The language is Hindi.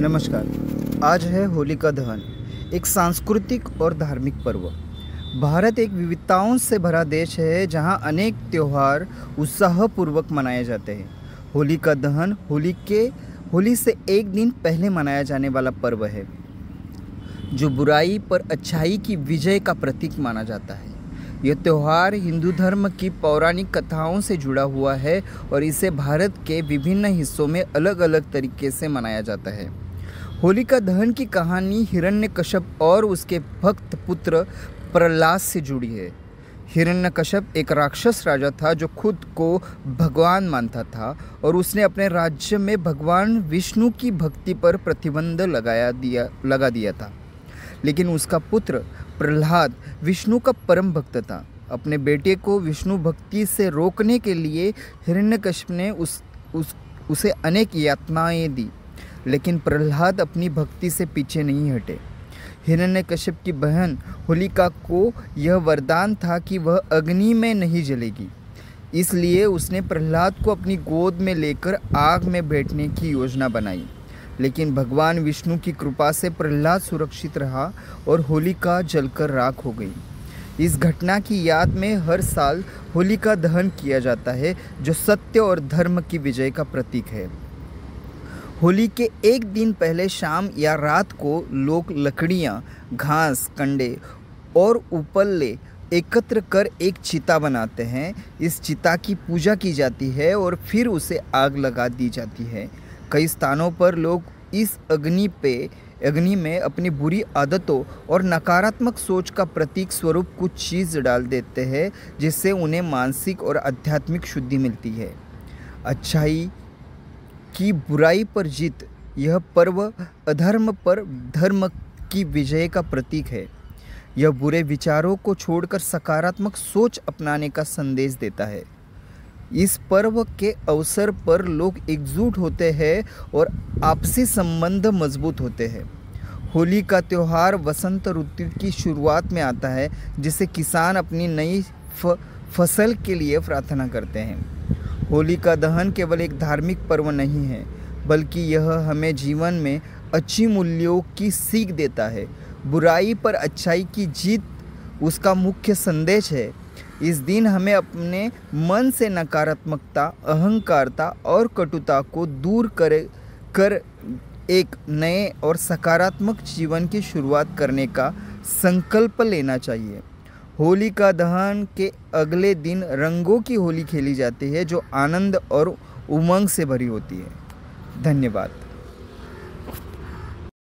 नमस्कार। आज है होलिका दहन, एक सांस्कृतिक और धार्मिक पर्व। भारत एक विविधताओं से भरा देश है जहां अनेक त्यौहार उत्साहपूर्वक मनाए जाते हैं। होलिका दहन होली से एक दिन पहले मनाया जाने वाला पर्व है, जो बुराई पर अच्छाई की विजय का प्रतीक माना जाता है। यह त्यौहार हिंदू धर्म की पौराणिक कथाओं से जुड़ा हुआ है और इसे भारत के विभिन्न हिस्सों में अलग अलग तरीके से मनाया जाता है। होलिका दहन की कहानी हिरण्यकश्यप और उसके भक्त पुत्र प्रहलाद से जुड़ी है। हिरण्यकश्यप एक राक्षस राजा था जो खुद को भगवान मानता था और उसने अपने राज्य में भगवान विष्णु की भक्ति पर प्रतिबंध लगा दिया था। लेकिन उसका पुत्र प्रहलाद विष्णु का परम भक्त था। अपने बेटे को विष्णु भक्ति से रोकने के लिए हिरण्यकश्यप ने उसे अनेक यातनाएं दी, लेकिन प्रहलाद अपनी भक्ति से पीछे नहीं हटे। हिरण्यकश्यप की बहन होलिका को यह वरदान था कि वह अग्नि में नहीं जलेगी, इसलिए उसने प्रहलाद को अपनी गोद में लेकर आग में बैठने की योजना बनाई। लेकिन भगवान विष्णु की कृपा से प्रहलाद सुरक्षित रहा और होलिका जलकर राख हो गई। इस घटना की याद में हर साल होलिका दहन किया जाता है, जो सत्य और धर्म की विजय का प्रतीक है। होली के एक दिन पहले शाम या रात को लोग लकड़ियाँ, घास, कंडे और उपल्ले एकत्र कर एक चिता बनाते हैं। इस चिता की पूजा की जाती है और फिर उसे आग लगा दी जाती है। कई स्थानों पर लोग इस अग्नि में अपनी बुरी आदतों और नकारात्मक सोच का प्रतीक स्वरूप कुछ चीज़ डाल देते हैं, जिससे उन्हें मानसिक और आध्यात्मिक शुद्धि मिलती है। अच्छाई की बुराई पर जीत, यह पर्व अधर्म पर धर्म की विजय का प्रतीक है। यह बुरे विचारों को छोड़कर सकारात्मक सोच अपनाने का संदेश देता है। इस पर्व के अवसर पर लोग एकजुट होते हैं और आपसी संबंध मजबूत होते हैं। होली का त्यौहार वसंत ऋतु की शुरुआत में आता है, जिसे किसान अपनी नई फसल के लिए प्रार्थना करते हैं। होली का दहन केवल एक धार्मिक पर्व नहीं है, बल्कि यह हमें जीवन में अच्छी मूल्यों की सीख देता है। बुराई पर अच्छाई की जीत उसका मुख्य संदेश है। इस दिन हमें अपने मन से नकारात्मकता, अहंकारता और कटुता को दूर कर एक नए और सकारात्मक जीवन की शुरुआत करने का संकल्प लेना चाहिए। होलिका दहन के अगले दिन रंगों की होली खेली जाती है, जो आनंद और उमंग से भरी होती है। धन्यवाद।